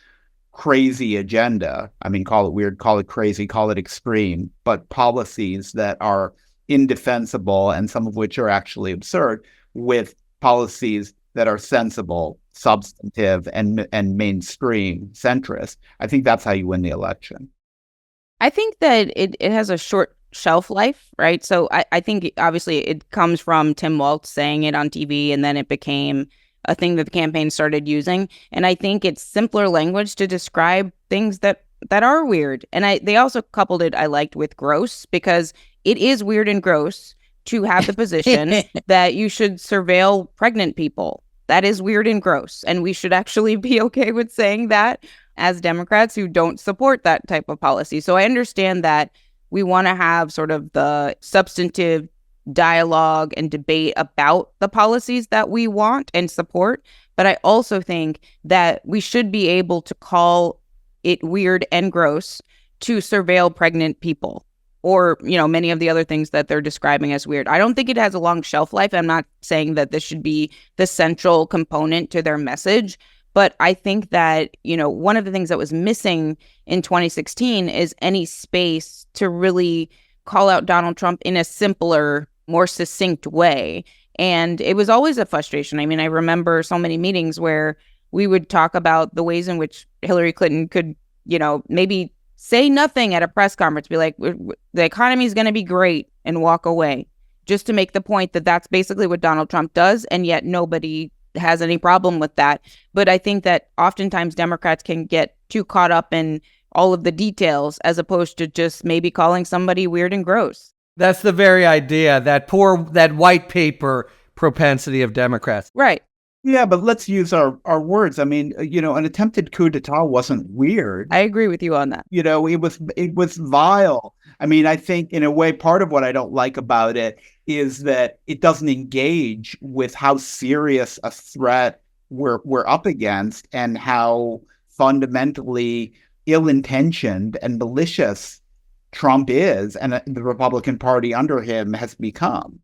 D: crazy agenda. I mean, call it weird, call it crazy, call it extreme, but policies that are indefensible and some of which are actually absurd, with policies that are sensible, substantive, and mainstream centrist. I think that's how you win the election.
C: I think that it has a short shelf life, right? So I think obviously it comes from Tim Walz saying it on TV, and then it became a thing that the campaign started using. And I think it's simpler language to describe things that are weird. And they also coupled it, I liked, with gross, because it is weird and gross to have the position that you should surveil pregnant people. That is weird and gross. And we should actually be okay with saying that as Democrats who don't support that type of policy. So I understand that we want to have sort of the substantive dialogue and debate about the policies that we want and support. But I also think that we should be able to call it weird and gross to surveil pregnant people, or, many of the other things that they're describing as weird. I don't think it has a long shelf life. I'm not saying that this should be the central component to their message, but I think that, one of the things that was missing in 2016 is any space to really call out Donald Trump in a simpler, more succinct way. And it was always a frustration. I mean, I remember so many meetings where we would talk about the ways in which Hillary Clinton could, maybe say nothing at a press conference, be like, the economy is going to be great, and walk away, just to make the point that that's basically what Donald Trump does. And yet nobody has any problem with that. But I think that oftentimes Democrats can get too caught up in all of the details as opposed to just maybe calling somebody weird and gross.
A: That's the very idea, that white paper propensity of Democrats.
C: Right.
D: Yeah, but let's use our words. I mean, an attempted coup d'etat wasn't weird.
C: I agree with you on that.
D: It was vile. I mean, I think in a way, part of what I don't like about it is that it doesn't engage with how serious a threat we're up against and how fundamentally ill-intentioned and malicious Trump is, and the Republican Party under him has become.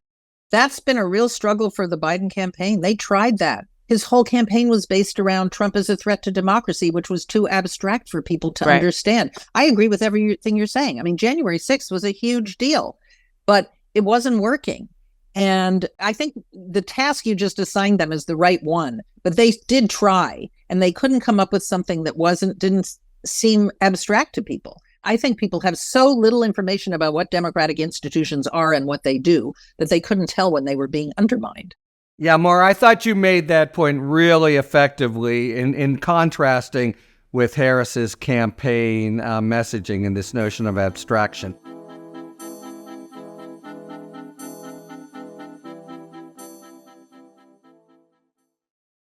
B: That's been a real struggle for the Biden campaign. They tried that. His whole campaign was based around Trump as a threat to democracy, which was too abstract for people to understand. I agree with everything you're saying. I mean, January 6th was a huge deal, but it wasn't working. And I think the task you just assigned them is the right one, but they did try, and they couldn't come up with something that didn't seem abstract to people. I think people have so little information about what democratic institutions are and what they do that they couldn't tell when they were being undermined.
A: Yeah, Maura, I thought you made that point really effectively in contrasting with Harris's campaign messaging and this notion of abstraction.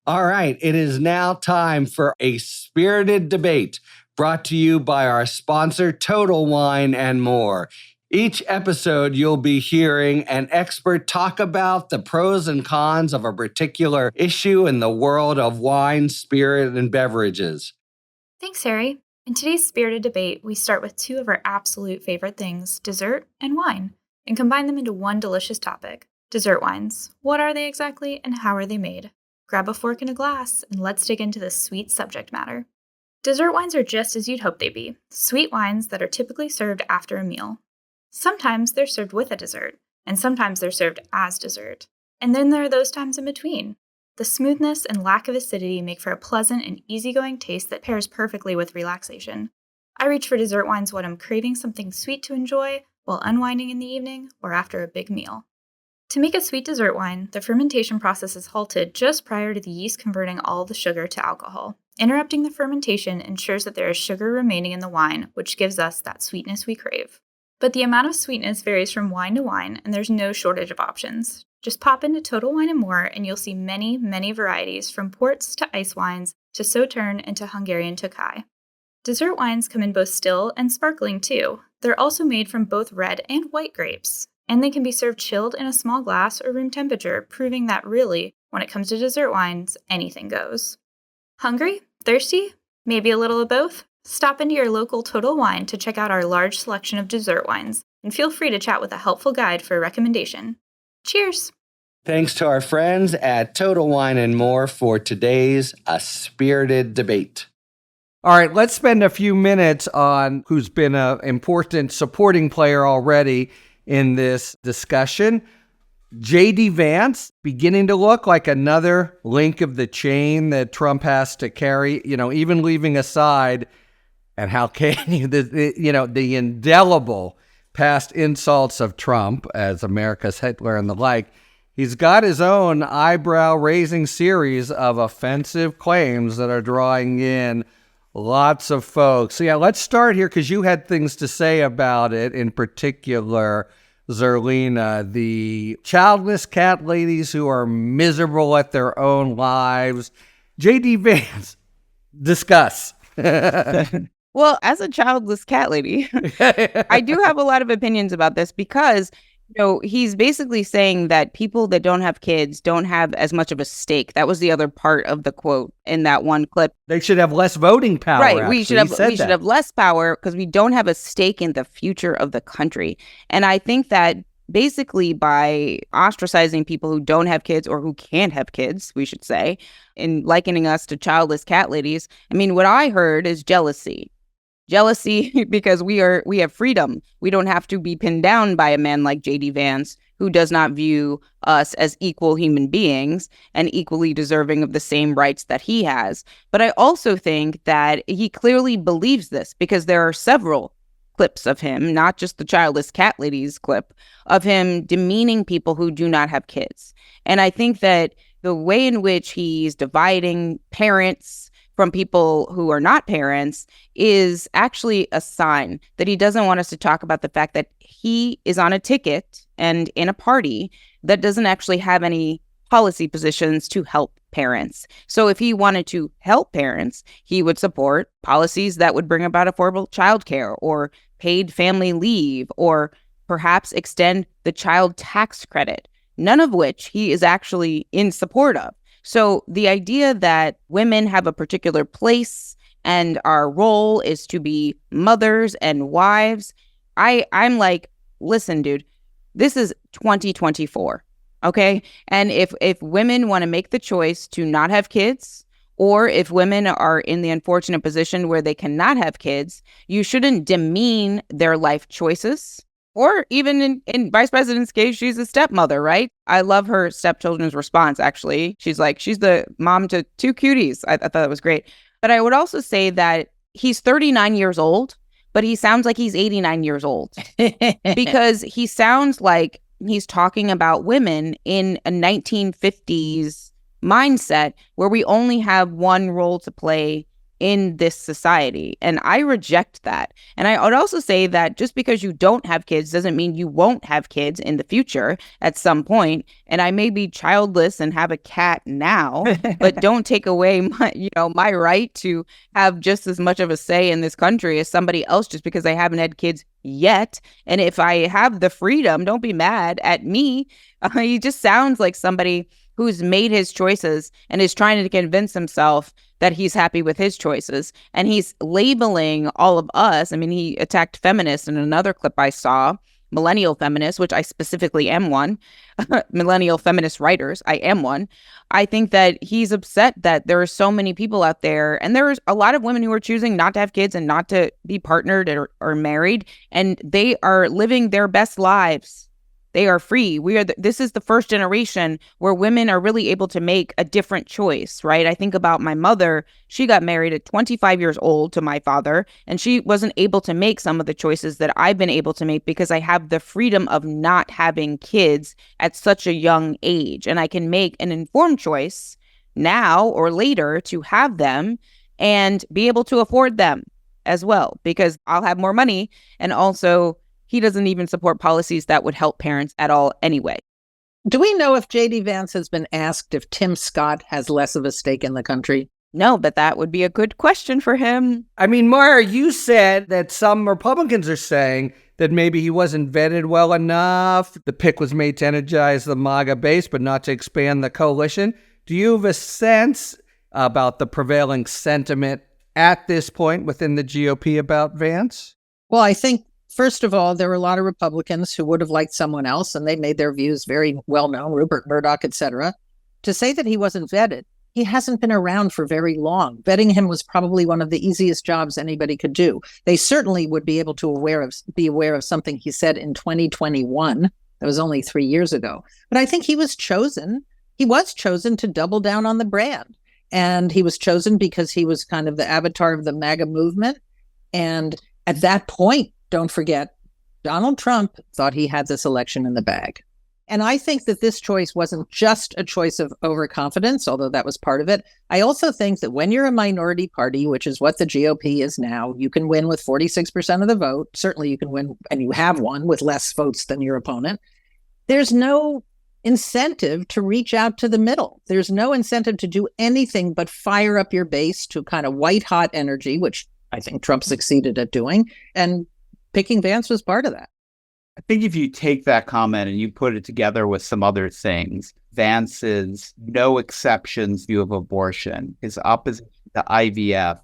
A: All right, it is now time for a spirited debate brought to you by our sponsor, Total Wine and More. Each episode, you'll be hearing an expert talk about the pros and cons of a particular issue in the world of wine, spirit, and beverages.
E: Thanks, Harry. In today's spirited debate, we start with two of our absolute favorite things, dessert and wine, and combine them into one delicious topic, dessert wines. What are they exactly, and how are they made? Grab a fork and a glass, and let's dig into this sweet subject matter. Dessert wines are just as you'd hope they be, sweet wines that are typically served after a meal. Sometimes they're served with a dessert, and sometimes they're served as dessert. And then there are those times in between. The smoothness and lack of acidity make for a pleasant and easygoing taste that pairs perfectly with relaxation. I reach for dessert wines when I'm craving something sweet to enjoy while unwinding in the evening or after a big meal. To make a sweet dessert wine, the fermentation process is halted just prior to the yeast converting all the sugar to alcohol. Interrupting the fermentation ensures that there is sugar remaining in the wine, which gives us that sweetness we crave. But the amount of sweetness varies from wine to wine, and there's no shortage of options. Just pop into Total Wine and More, and you'll see many, many varieties from ports to ice wines to Sauterne and to Hungarian Tokaj. Dessert wines come in both still and sparkling too. They're also made from both red and white grapes. And they can be served chilled in a small glass or room temperature, proving that really, when it comes to dessert wines, anything goes. Hungry? Thirsty? Maybe a little of both? Stop into your local Total Wine to check out our large selection of dessert wines, and feel free to chat with a helpful guide for a recommendation. Cheers!
A: Thanks to our friends at Total Wine and More for today's A Spirited Debate. All right, let's spend a few minutes on who's been an important supporting player already in this discussion. J.D. Vance, beginning to look like another link of the chain that Trump has to carry, even leaving aside, and how can you, the indelible past insults of Trump as America's Hitler and the like. He's got his own eyebrow-raising series of offensive claims that are drawing in lots of folks. So yeah, let's start here because you had things to say about it, in particular, Zerlina, the childless cat ladies who are miserable at their own lives. J.D. Vance, discuss.
C: Well, as a childless cat lady, I do have a lot of opinions about this because he's basically saying that people that don't have kids don't have as much of a stake. That was the other part of the quote in that one clip.
A: They should have less voting power.
C: Right.
A: Actually.
C: We should have less power because we don't have a stake in the future of the country. And I think that basically by ostracizing people who don't have kids or who can't have kids, we should say, and likening us to childless cat ladies, what I heard is jealousy. Jealousy because we have freedom. We don't have to be pinned down by a man like J.D. Vance, who does not view us as equal human beings and equally deserving of the same rights that he has. But I also think that he clearly believes this because there are several clips of him, not just the childless cat ladies clip, of him demeaning people who do not have kids. And I think that the way in which he's dividing parents from people who are not parents is actually a sign that he doesn't want us to talk about the fact that he is on a ticket and in a party that doesn't actually have any policy positions to help parents. So if he wanted to help parents, he would support policies that would bring about affordable childcare or paid family leave or perhaps extend the child tax credit, none of which he is actually in support of. So the idea that women have a particular place and our role is to be mothers and wives, I'm like, listen, dude, this is 2024, okay? And if women want to make the choice to not have kids, or if women are in the unfortunate position where they cannot have kids, you shouldn't demean their life choices. Or even in Vice President's case, she's a stepmother, right? I love her stepchildren's response, actually. She's like, she's the mom to two cuties. I thought that was great. But I would also say that he's 39 years old, but he sounds like he's 89 years old. Because he sounds like he's talking about women in a 1950s mindset where we only have one role to play in this society. And I reject that. And I would also say that just because you don't have kids doesn't mean you won't have kids in the future at some point. And I may be childless and have a cat now, but don't take away my right to have just as much of a say in this country as somebody else just because I haven't had kids yet. And if I have the freedom, don't be mad at me. He just sounds like somebody who's made his choices and is trying to convince himself that he's happy with his choices. And he's labeling all of us. I mean, he attacked feminists in another clip I saw, millennial feminists, which I specifically am one, millennial feminist writers, I am one. I think that he's upset that there are so many people out there, and there's a lot of women who are choosing not to have kids and not to be partnered or married, and they are living their best lives. They are free. This is the first generation where women are really able to make a different choice, right? I think about my mother. She got married at 25 years old to my father, and she wasn't able to make some of the choices that I've been able to make because I have the freedom of not having kids at such a young age. And I can make an informed choice now or later to have them and be able to afford them as well, because I'll have more money. And also, he doesn't even support policies that would help parents at all anyway.
B: Do we know if J.D. Vance has been asked if Tim Scott has less of a stake in the country?
C: No, but that would be a good question for him.
A: I mean, Mara, you said that some Republicans are saying that maybe he wasn't vetted well enough. The pick was made to energize the MAGA base, but not to expand the coalition. Do you have a sense about the prevailing sentiment at this point within the GOP about Vance?
B: Well, I think first of all, there were a lot of Republicans who would have liked someone else, and they made their views very well known, Rupert Murdoch, et cetera. To say that he wasn't vetted, he hasn't been around for very long. Vetting him was probably one of the easiest jobs anybody could do. They certainly would be able to be aware of something he said in 2021. That was only 3 years ago. But I think he was chosen. He was chosen to double down on the brand. And he was chosen because he was kind of the avatar of the MAGA movement. And at that point, don't forget, Donald Trump thought he had this election in the bag. And I think that this choice wasn't just a choice of overconfidence, although that was part of it. I also think that when you're a minority party, which is what the GOP is now, you can win with 46% of the vote. Certainly you can win, and you have won, with less votes than your opponent. There's no incentive to reach out to the middle. There's no incentive to do anything but fire up your base to kind of white-hot energy, which I think Trump succeeded at doing. And picking Vance was part of that.
D: I think if you take that comment and you put it together with some other things, Vance's no exceptions view of abortion, his opposition to IVF,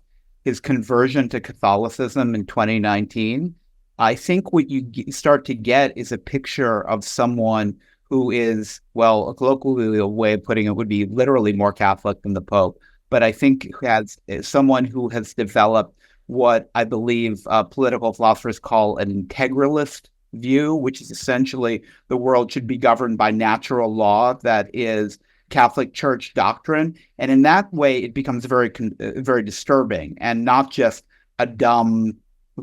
D: his conversion to Catholicism in 2019, I think what you start to get is a picture of someone who is, well, a colloquial way of putting it would be literally more Catholic than the Pope, but I think has someone who has developed what I believe political philosophers call an integralist view, which is essentially the world should be governed by natural law that is Catholic Church doctrine. And in that way, it becomes very, very disturbing and not just a dumb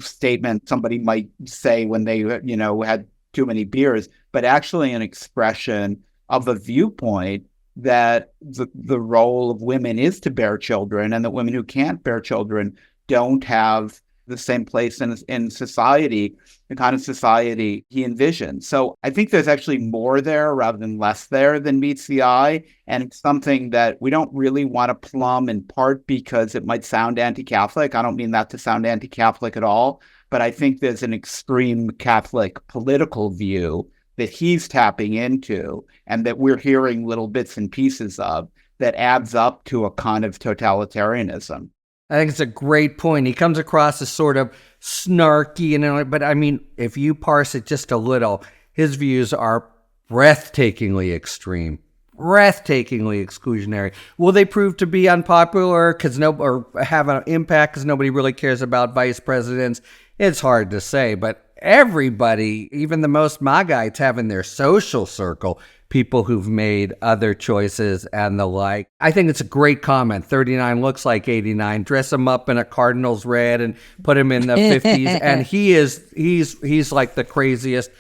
D: statement somebody might say when they, had too many beers, but actually an expression of a viewpoint that the role of women is to bear children, and that women who can't bear children don't have the same place in society, the kind of society he envisioned. So I think there's actually more there rather than less there than meets the eye. And it's something that we don't really want to plumb, in part because it might sound anti-Catholic. I don't mean that to sound anti-Catholic at all, but I think there's an extreme Catholic political view that he's tapping into and that we're hearing little bits and pieces of that adds up to a kind of totalitarianism.
A: I think it's a great point. He comes across as sort of snarky, but I mean, if you parse it just a little, his views are breathtakingly extreme, breathtakingly exclusionary. Will they prove to be unpopular or have an impact because nobody really cares about vice presidents? It's hard to say, but everybody, even the most MAGAites, have in their social circle people who've made other choices and the like. I think it's a great comment. 39 looks like 89. Dress him up in a Cardinals red and put him in the 50s. And he's like the craziest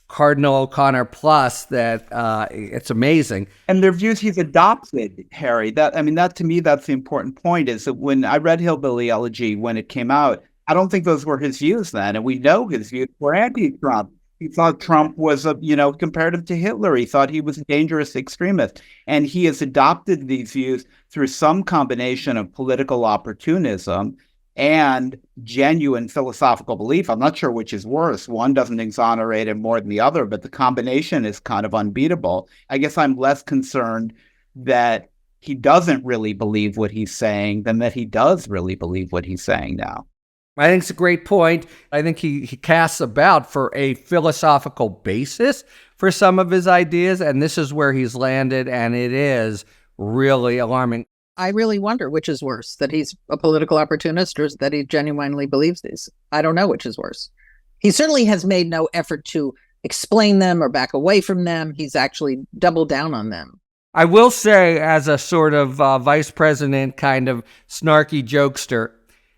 A: Cardinal O'Connor plus that it's amazing.
D: And their views he's adopted, Harry. That to me, that's the important point, is that when I read Hillbilly Elegy when it came out, I don't think those were his views then. And we know his views were anti-Trump. He thought Trump was comparative to Hitler. He thought he was a dangerous extremist. And he has adopted these views through some combination of political opportunism and genuine philosophical belief. I'm not sure which is worse. One doesn't exonerate him more than the other, but the combination is kind of unbeatable. I guess I'm less concerned that he doesn't really believe what he's saying than that he does really believe what he's saying now.
A: I think it's a great point. I think he casts about for a philosophical basis for some of his ideas, and this is where he's landed, and it is really alarming.
B: I really wonder which is worse, that he's a political opportunist or that he genuinely believes these. I don't know which is worse. He certainly has made no effort to explain them or back away from them. He's actually doubled down on them.
A: I will say, as a sort of vice president kind of snarky jokester,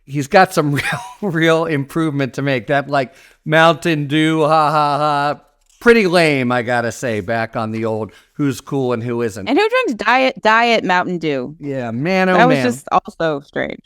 A: he's got some real improvement to make. That like Mountain Dew, ha ha ha, pretty lame, I gotta say, back on the old who's cool and who isn't.
C: And who drinks diet Mountain Dew?
A: Yeah, man, oh
C: that
A: man.
C: That was just also strange.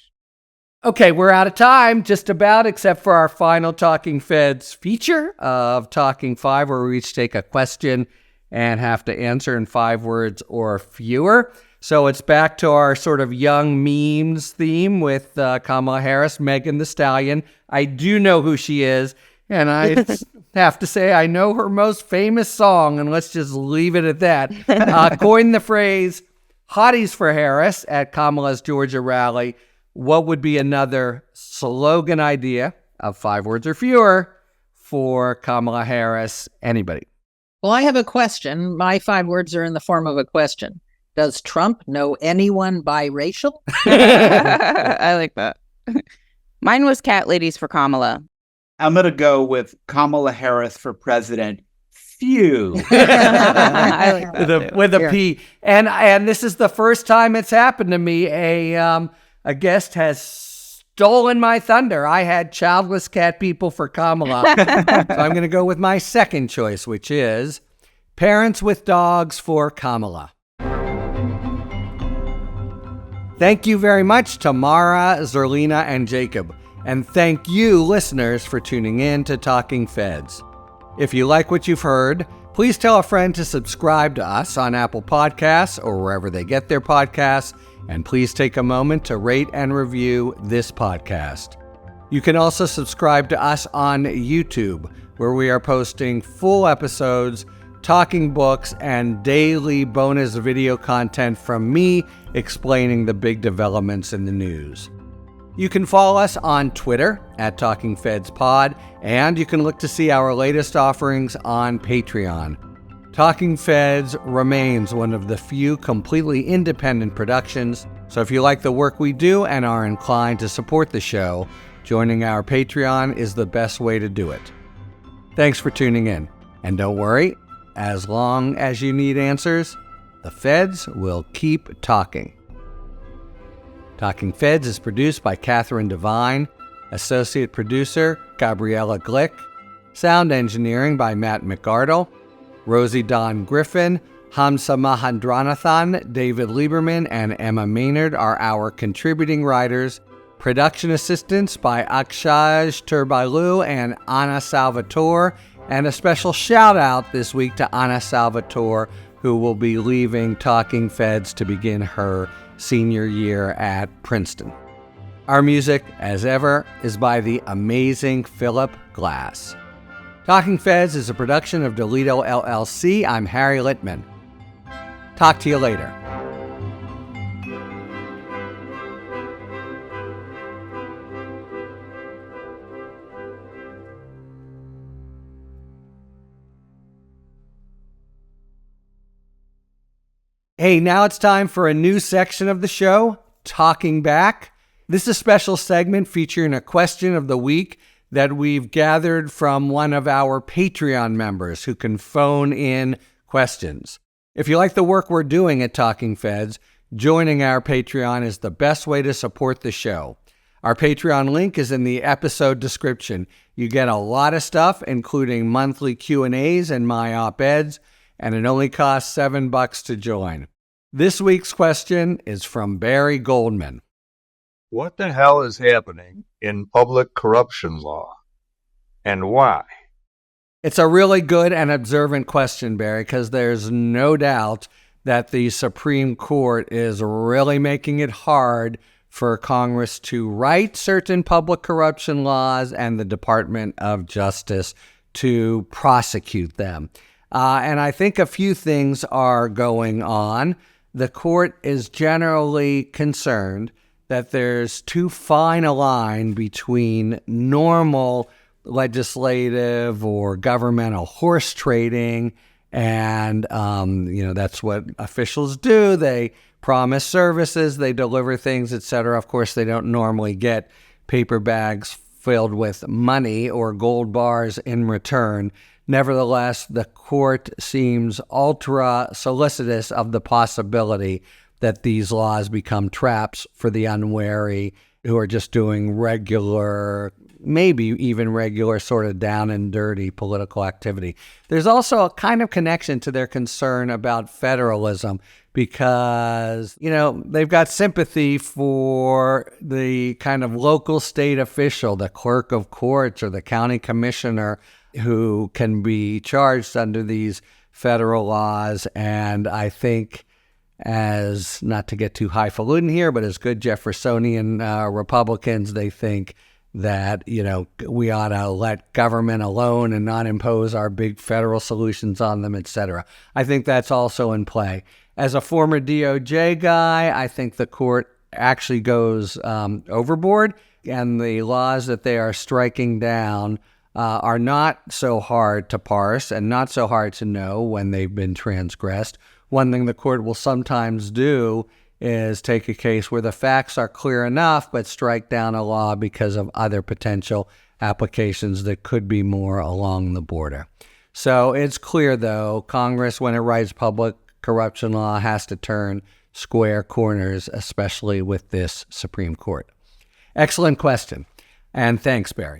A: Okay, we're out of time, just about, except for our final Talking Feds feature of Talking 5, where we each take a question and have to answer in 5 words or fewer. So it's back to our sort of young memes theme with Kamala Harris, Megan Thee Stallion. I do know who she is, and I have to say I know her most famous song, and let's just leave it at that. Coined the phrase, hotties for Harris at Kamala's Georgia rally. What would be another slogan idea of 5 words or fewer for Kamala Harris? Anybody?
B: Well, I have a question. My 5 words are in the form of a question. Does Trump know anyone biracial?
C: I like that. Mine was cat ladies for Kamala.
D: I'm going to go with Kamala Harris for president. Phew.
C: I like that
A: with a P. And this is the first time it's happened to me. A guest has stolen my thunder. I had childless cat people for Kamala. So I'm going to go with my second choice, which is parents with dogs for Kamala. Thank you very much to Mara, Zerlina, and Jacob. And thank you, listeners, for tuning in to Talking Feds. If you like what you've heard, please tell a friend to subscribe to us on Apple Podcasts or wherever they get their podcasts. And please take a moment to rate and review this podcast. You can also subscribe to us on YouTube, where we are posting full episodes, talking books, and daily bonus video content from me explaining the big developments in the news. You can follow us on Twitter at Talking Feds Pod, and you can look to see our latest offerings on Patreon. Talking Feds remains one of the few completely independent productions, so if you like the work we do and are inclined to support the show, joining our Patreon is the best way to do it. Thanks for tuning in, and don't worry, as long as you need answers, the Feds will keep talking. Talking Feds is produced by Catherine Devine, associate producer Gabriella Glick, sound engineering by Matt McArdle, Rosie Dawn Griffin, Hamza Mahendranathan, David Lieberman, and Emma Maynard are our contributing writers. Production assistance by Akshaj Turbailu and Anna Salvatore, and a special shout out this week to Anna Salvatore, who will be leaving Talking Feds to begin her senior year at Princeton. Our music, as ever, is by the amazing Philip Glass. Talking Feds is a production of Delito LLC. I'm Harry Littman. Talk to you later. Hey, now it's time for a new section of the show, Talking Back. This is a special segment featuring a question of the week that we've gathered from one of our Patreon members who can phone in questions. If you like the work we're doing at Talking Feds, joining our Patreon is the best way to support the show. Our Patreon link is in the episode description. You get a lot of stuff, including monthly Q&As and my op-eds, and it only costs $7 to join. This week's question is from Barry Goldman.
F: What the hell is happening in public corruption law, and why?
A: It's a really good and observant question, Barry, because there's no doubt that the Supreme Court is really making it hard for Congress to write certain public corruption laws and the Department of Justice to prosecute them. And I think a few things are going on. The court is generally concerned that there's too fine a line between normal legislative or governmental horse trading and, that's what officials do. They promise services, they deliver things, etc. Of course, they don't normally get paper bags filled with money or gold bars in return. Nevertheless, the court seems ultra solicitous of the possibility that these laws become traps for the unwary who are just doing regular, maybe even regular sort of down and dirty political activity. There's also a kind of connection to their concern about federalism because, they've got sympathy for the kind of local state official, the clerk of courts or the county commissioner who can be charged under these federal laws. And I think, as not to get too highfalutin here, but as good Jeffersonian Republicans, they think that, we ought to let government alone and not impose our big federal solutions on them, etc. I think that's also in play. As a former DOJ guy, I think the court actually goes overboard, and the laws that they are striking down are not so hard to parse and not so hard to know when they've been transgressed. One thing the court will sometimes do is take a case where the facts are clear enough, but strike down a law because of other potential applications that could be more along the border. So it's clear, though, Congress, when it writes public corruption law, has to turn square corners, especially with this Supreme Court. Excellent question. And thanks, Barry.